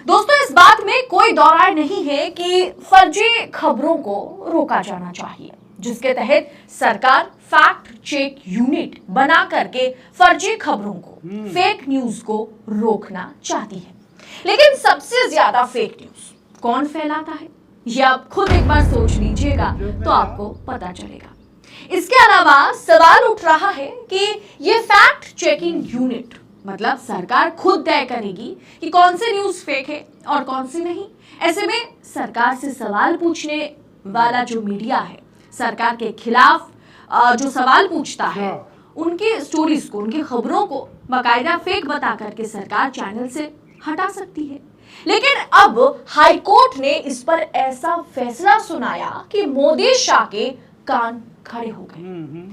दोस्तों, इस बात में कोई दो राय नहीं है कि फर्जी खबरों को रोका जाना चाहिए, जिसके तहत सरकार फैक्ट चेक यूनिट बना करके फर्जी खबरों को, फेक न्यूज को रोकना चाहती है। लेकिन सबसे ज्यादा फेक न्यूज कौन फैलाता है, ये आप खुद एक बार सोच लीजिएगा तो आपको पता चलेगा। इसके अलावा सवाल उठ रहा है कि ये फैक्ट चेकिंग यूनिट मतलब सरकार खुद तय करेगी कि कौन से न्यूज फेक है और कौन सी नहीं। ऐसे में सरकार से सवाल पूछने वाला जो मीडिया है, सरकार के खिलाफ जो सवाल पूछता है, उनकी स्टोरीज को, उनकी खबरों को बाकायदा फेक बता करके सरकार चैनल से हटा सकती है। लेकिन अब हाईकोर्ट ने इस पर ऐसा फैसला सुनाया कि मोदी शाह के कान खड़े हो गए।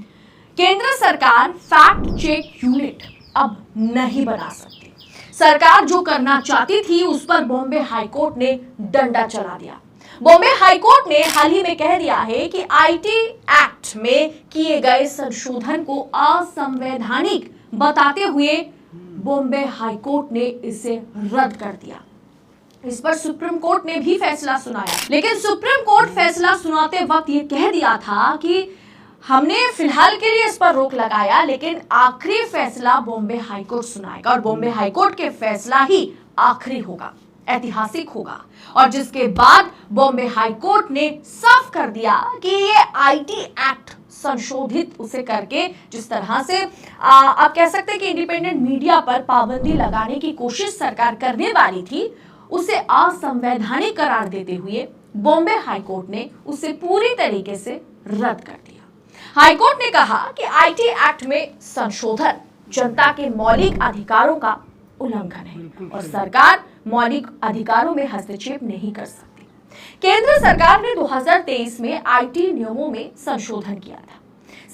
केंद्र सरकार फैक्ट चेक यूनिट अब नहीं बना सकती। सरकार जो करना चाहती थी उस पर बॉम्बे हाईकोर्ट ने डंडा चला दिया। बॉम्बे हाईकोर्ट ने हाल ही में कह दिया है कि आईटी एक्ट में किए गए संशोधन को असंवैधानिक बताते हुए बॉम्बे हाईकोर्ट ने इसे रद्द कर दिया। इस पर सुप्रीम कोर्ट ने भी फैसला सुनाया, लेकिन सुप्रीम कोर्ट फैसला सुनाते वक्त ये कह दिया था कि हमने फिलहाल के लिए इस पर रोक लगाया, लेकिन आखिरी फैसला बॉम्बे हाईकोर्ट सुनाएगा और बॉम्बे हाईकोर्ट के फैसला ही आखिरी होगा, ऐतिहासिक होगा। और जिसके बाद बॉम्बे हाईकोर्ट ने साफ कर दिया कि ये आईटी एक्ट संशोधित उसे करके जिस तरह से आप कह सकते हैं कि इंडिपेंडेंट मीडिया पर पाबंदी लगाने की कोशिश सरकार करने वाली थी, उसे असंवैधानिक करार देते हुए बॉम्बे हाईकोर्ट ने उसे पूरी तरीके से रद्द कर दिया। हाईकोर्ट ने कहा कि आईटी एक्ट में संशोधन जनता के मौलिक अधिकारों का उल्लंघन है और सरकार मौलिक अधिकारों में हस्तक्षेप नहीं कर सकती। केंद्र सरकार ने 2023 में आईटी नियमों में संशोधन किया था।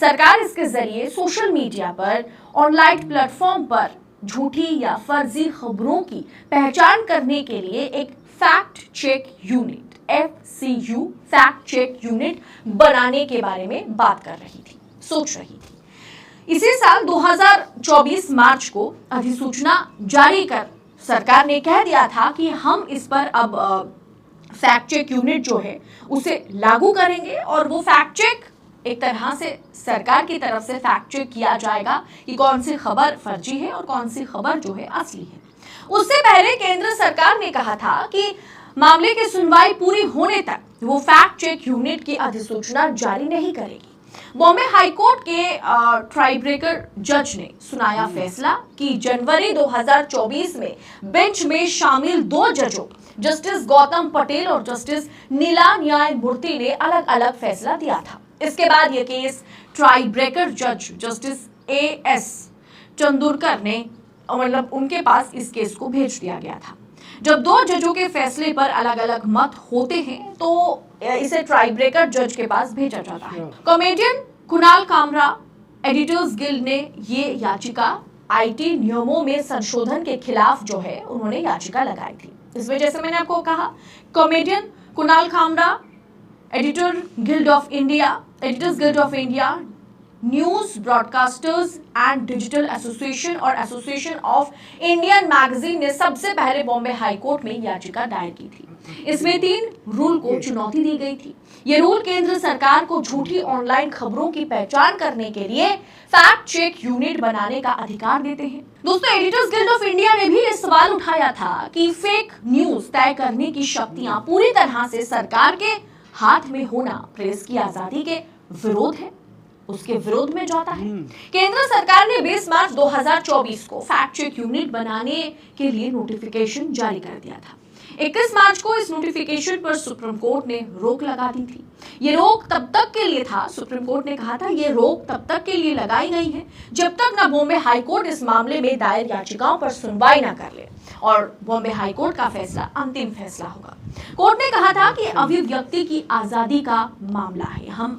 सरकार इसके जरिए सोशल मीडिया पर, ऑनलाइन प्लेटफॉर्म पर झूठी या फर्जी खबरों की पहचान करने के लिए एक fact check unit FCU fact check unit बनाने के बारे में बात कर रही थी, सोच रही थी। इसी साल 2024 मार्च को अधिसूचना जारी कर सरकार ने कह दिया था कि हम इस पर अब फैक्ट चेक यूनिट जो है उसे लागू करेंगे और वो फैक्ट चेक एक तरह से सरकार की तरफ से फैक्ट चेक किया जाएगा कि कौन सी खबर फर्जी है और कौन सी खबर जो है असली है। उससे पहले केंद्र सरकार ने कहा था कि मामले की सुनवाई पूरी होने तक वो फैक्ट चेक यूनिट की अधिसूचना जारी नहीं करेगी। बॉम्बे हाईकोर्ट के ट्राई ब्रेकर जज ने सुनाया फैसला कि जनवरी 2024 में बेंच में शामिल 2 जजों जस्टिस गौतम पटेल और जस्टिस नीला न्यायमूर्ति ने अलग अलग फैसला दिया था। इसके बाद यह केस ट्राई ब्रेकर जज जस्टिस AS चंदूरकर ने मतलब उनके पास इस केस को भेज दिया गया था। जब 2 जजों के फैसले पर अलग अलग मत होते हैं तो इसे ट्राई ब्रेकर जज के पास भेजा जाता है। Comedian Kunal Kamra editors guild ने ये याचिका आईटी नियमों में संशोधन के खिलाफ जो है उन्होंने याचिका लगाई थी। इसमें जैसे मैंने आपको कहा, comedian Kunal Kamra editors guild of India, news broadcasters and digital association और एसोसिएशन ऑफ इंडियन मैगजीन ने सबसे पहले बॉम्बे हाईकोर्ट में याचिका दायर की थी। इसमें 3 रूल को चुनौती दी गई थी। ये रूल केंद्र सरकार को झूठी ऑनलाइन खबरों की पहचान करने के लिए फैक्ट चेक यूनिट बनाने का अधिकार देते हैं। दोस्तों, एडिटर्स गिल्ड ऑफ इंडिया ने भी ये सवाल उठाया था कि फेक न्यूज तय करने की शक्तियां पूरी तरह से सरकार के हाथ में होना प्रेस की आजादी के विरोध है, उसके विरोध में जाता है। केंद्र सरकार ने 20 मार्च 2024 को फैक्ट चेक यूनिट बनाने के लिए नोटिफिकेशन जारी कर दिया था। 21 मार्च को इस नोटिफिकेशन पर सुप्रीम कोर्ट ने रोक लगा दी थी। ये रोक तब तक के लिए था, सुप्रीम कोर्ट ने कहा था ये रोक तब तक के लिए लगाई गई है जब तक ना बॉम्बे हाईकोर्ट इस मामले में दायर याचिकाओं पर सुनवाई ना कर ले और बॉम्बे हाईकोर्ट का फैसला अंतिम फैसला होगा। कोर्ट ने कहा था कि अभिव्यक्ति की आजादी का मामला है, हम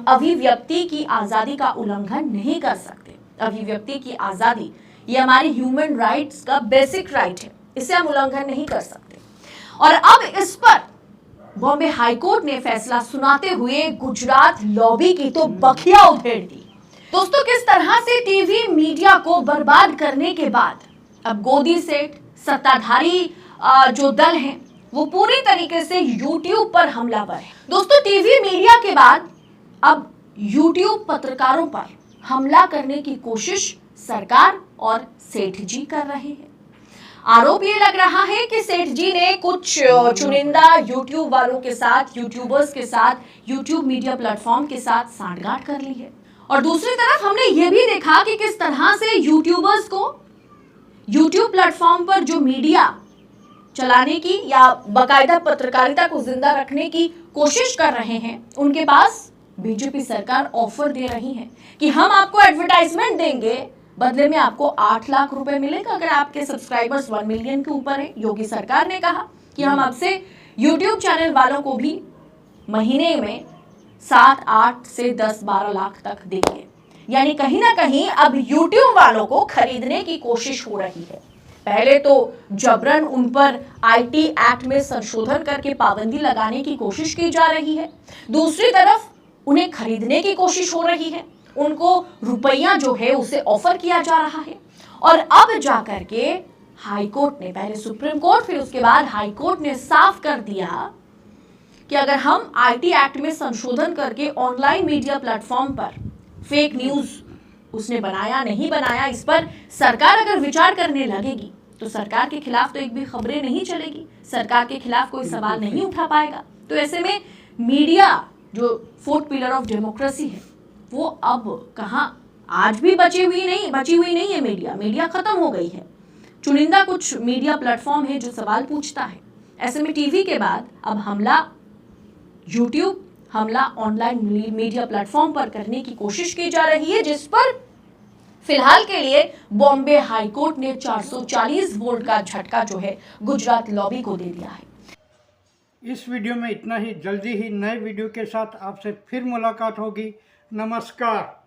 अभिव्यक्ति की आजादी का उल्लंघन नहीं कर सकते। अभिव्यक्ति की आजादी ये हमारी ह्यूमन राइट्स का बेसिक राइट है, इसे हम उल्लंघन नहीं कर सकते। और अब इस पर बॉम्बे हाईकोर्ट ने फैसला सुनाते हुए गुजरात लॉबी की तो बखिया उधेड़ दी। दोस्तों, किस तरह से टीवी मीडिया को बर्बाद करने के बाद अब गोदी सेठ, सत्ताधारी जो दल हैं वो पूरी तरीके से YouTube पर हमलावर है। दोस्तों, टीवी मीडिया के बाद अब YouTube पत्रकारों पर हमला करने की कोशिश सरकार और सेठ जी कर रहे हैं। आरोप ये लग रहा है कि सेठ जी ने कुछ चुनिंदा YouTube वालों के साथ, यूट्यूबर्स के साथ, YouTube मीडिया प्लेटफॉर्म के साथ सांठगांठ कर ली है। और दूसरी तरफ हमने ये भी देखा कि किस तरह से यूट्यूबर्स को YouTube प्लेटफॉर्म पर जो मीडिया चलाने की या बाकायदा पत्रकारिता को जिंदा रखने की कोशिश कर रहे हैं, उनके पास बीजेपी सरकार ऑफर दे रही है कि हम आपको एडवर्टाइजमेंट देंगे, बदले में आपको 8 लाख रुपए मिलेगा अगर आपके सब्सक्राइबर्स 1 मिलियन के ऊपर है। योगी सरकार ने कहा कि हम आपसे YouTube चैनल वालों को भी महीने में 7, 8 से 10, 12 लाख तक देंगे। यानी कहीं ना कहीं अब YouTube वालों को खरीदने की कोशिश हो रही है। पहले तो जबरन उन पर IT एक्ट में संशोधन करके पाबंदी लगाने की कोशिश की जा रही है, दूसरी तरफ उन्हें खरीदने की कोशिश हो रही है, उनको रुपया जो है उसे ऑफर किया जा रहा है। और अब जाकर के हाई कोर्ट ने, पहले सुप्रीम कोर्ट फिर उसके बाद हाई कोर्ट ने साफ कर दिया कि अगर हम IT एक्ट में संशोधन करके ऑनलाइन मीडिया प्लेटफॉर्म पर फेक न्यूज उसने बनाया नहीं बनाया, इस पर सरकार अगर विचार करने लगेगी तो सरकार के खिलाफ तो एक भी खबरें नहीं चलेगी, सरकार के खिलाफ कोई सवाल नहीं उठा पाएगा। तो ऐसे में मीडिया जो 4th पिलर ऑफ डेमोक्रेसी है वो अब कहाँ, आज भी बची हुई नहीं है। मीडिया खत्म हो गई है। चुनिंदा कुछ मीडिया प्लेटफॉर्म है जो सवाल पूछता है। ऐसे में टीवी के बाद अब हमला YouTube, हमला ऑनलाइन मीडिया प्लेटफॉर्म पर करने की कोशिश की जा रही है, जिस पर फिलहाल के लिए बॉम्बे हाई कोर्ट ने 440 वोल्ट का झटका जो है गुजरात लॉबी को दे दिया है। इस वीडियो में इतना ही। जल्दी ही नए वीडियो के साथ आपसे फिर मुलाकात होगी। नमस्कार।